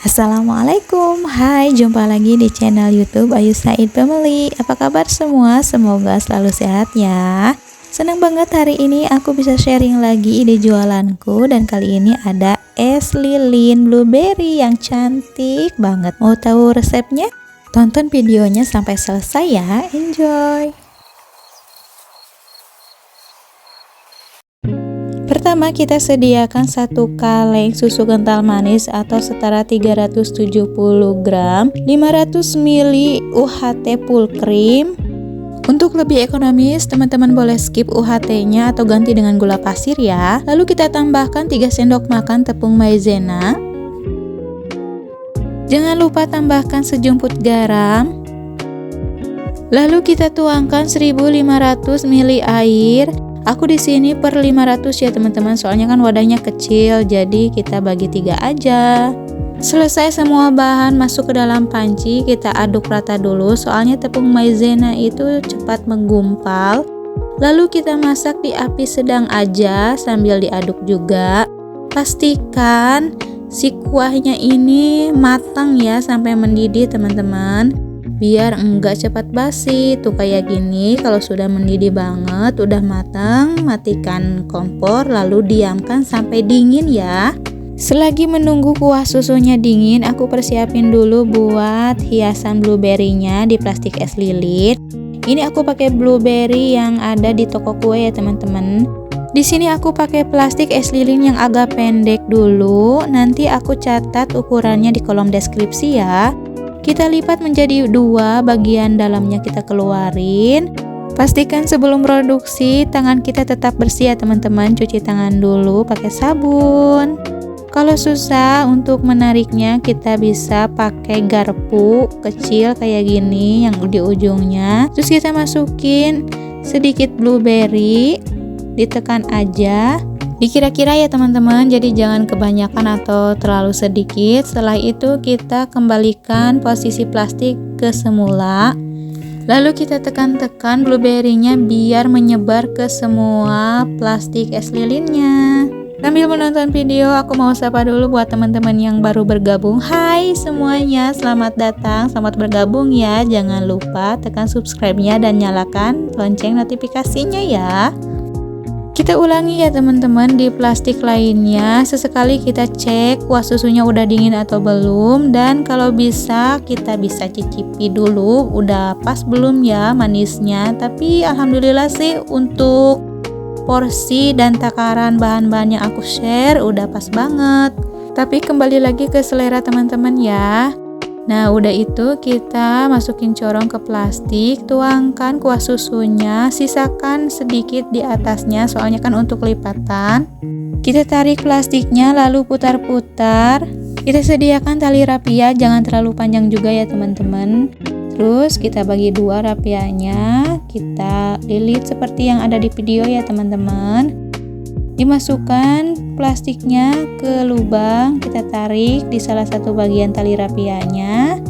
Assalamualaikum, hai, jumpa lagi di channel YouTube Ayu Said Family. Apa kabar semua? Semoga selalu sehat ya. Senang banget hari ini aku bisa sharing lagi ide jualanku, dan kali ini ada es lilin blueberry yang cantik banget. Mau tahu resepnya? Tonton videonya sampai selesai ya, enjoy. Pertama, kita sediakan 1 kaleng susu kental manis atau setara 370 gram, 500 ml UHT full cream. Untuk lebih ekonomis, teman-teman boleh skip UHT-nya atau ganti dengan gula pasir ya. Lalu kita tambahkan 3 sendok makan tepung maizena. Jangan lupa tambahkan sejumput garam. Lalu kita tuangkan 1500 ml air. Aku di sini per 500 ya teman-teman, soalnya kan wadahnya kecil, jadi kita bagi 3 aja. Selesai semua bahan masuk ke dalam panci, kita aduk rata dulu, soalnya tepung maizena itu cepat menggumpal. Lalu kita masak di api sedang aja sambil diaduk juga. Pastikan si kuahnya ini matang ya sampai mendidih teman-teman, biar enggak cepat basi. Tuh kayak gini, kalau sudah mendidih banget, udah matang, matikan kompor lalu diamkan sampai dingin ya. Selagi menunggu kuah susunya dingin, aku persiapin dulu buat hiasan blueberry-nya di plastik es lilin. Ini aku pakai blueberry yang ada di toko kue ya teman-teman. Di sini aku pakai plastik es lilin yang agak pendek dulu. Nanti aku catat ukurannya di kolom deskripsi ya. Kita lipat menjadi 2, bagian dalamnya kita keluarin. Pastikan sebelum produksi tangan kita tetap bersih ya teman-teman, cuci tangan dulu pakai sabun. Kalau susah untuk menariknya, kita bisa pakai garpu kecil kayak gini yang di ujungnya. Terus kita masukin sedikit blueberry, ditekan aja. Dikira-kira ya teman-teman, jadi jangan kebanyakan atau terlalu sedikit. Setelah itu kita kembalikan posisi plastik ke semula. Lalu kita tekan-tekan blueberry-nya biar menyebar ke semua plastik es lilinnya. Sambil menonton video, aku mau sapa dulu buat teman-teman yang baru bergabung. Hai semuanya, selamat datang, selamat bergabung ya. Jangan lupa tekan subscribe-nya dan nyalakan lonceng notifikasinya ya. Kita ulangi ya teman-teman di plastik lainnya. Sesekali kita cek kuah susunya udah dingin atau belum, dan kalau bisa kita bisa cicipi dulu udah pas belum ya manisnya. Tapi alhamdulillah sih untuk porsi dan takaran bahan-bahan yang aku share udah pas banget. Tapi kembali lagi ke selera teman-teman ya. Nah udah itu kita masukin corong ke plastik, tuangkan kuah susunya, sisakan sedikit di atasnya soalnya kan untuk lipatan. Kita tarik plastiknya lalu putar-putar. Kita sediakan tali rapia, jangan terlalu panjang juga ya teman-teman. Terus kita bagi 2 rapianya, kita lilit seperti yang ada di video ya teman-teman. Dimasukkan plastiknya ke lubang, kita tarik di salah satu bagian tali rapianya,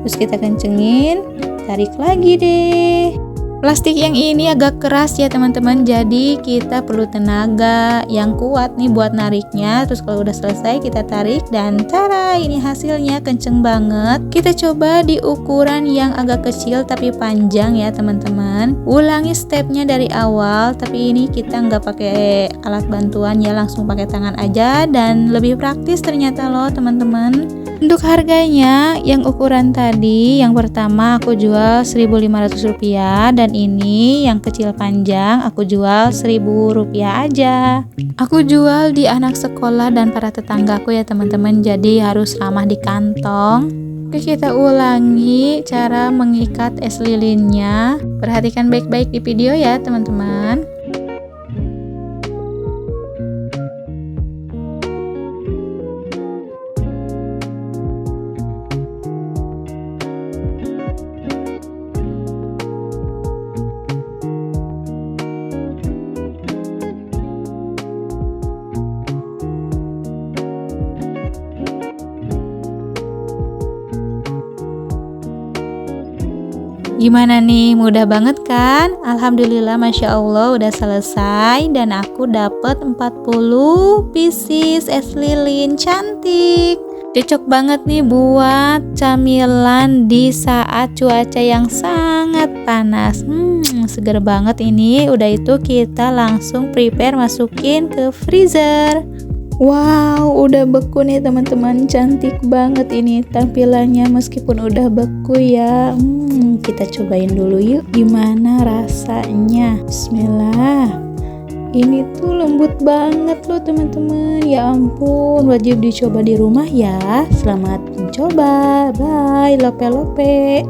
terus kita kencengin, tarik lagi deh. Plastik yang ini agak keras ya teman-teman, jadi kita perlu tenaga yang kuat nih buat nariknya. Terus kalau udah selesai kita tarik dan tada, ini hasilnya kenceng banget. Kita coba di ukuran yang agak kecil tapi panjang ya teman-teman. Ulangi stepnya dari awal, tapi ini kita nggak pakai alat bantuan ya, langsung pakai tangan aja dan lebih praktis ternyata loh teman-teman. Untuk harganya yang ukuran tadi, yang pertama aku jual Rp1.500 dan ini yang kecil panjang aku jual Rp1.000 aja. Aku jual di anak sekolah dan para tetanggaku ya teman-teman, jadi harus ramah di kantong. Oke, kita ulangi cara mengikat es lilinnya. Perhatikan baik-baik di video ya teman-teman. Gimana nih, mudah banget kan? Alhamdulillah, Masya Allah udah selesai dan aku dapet 40 pieces es lilin cantik. Cocok banget nih buat camilan di saat cuaca yang sangat panas. Seger banget ini. Udah itu kita langsung prepare masukin ke freezer. Wow, udah beku nih teman-teman. Cantik banget ini tampilannya meskipun udah beku ya. Kita cobain dulu yuk gimana rasanya. Bismillah. Ini tuh lembut banget loh teman-teman. Ya ampun, wajib dicoba di rumah ya. Selamat mencoba. Bye, lope-lope.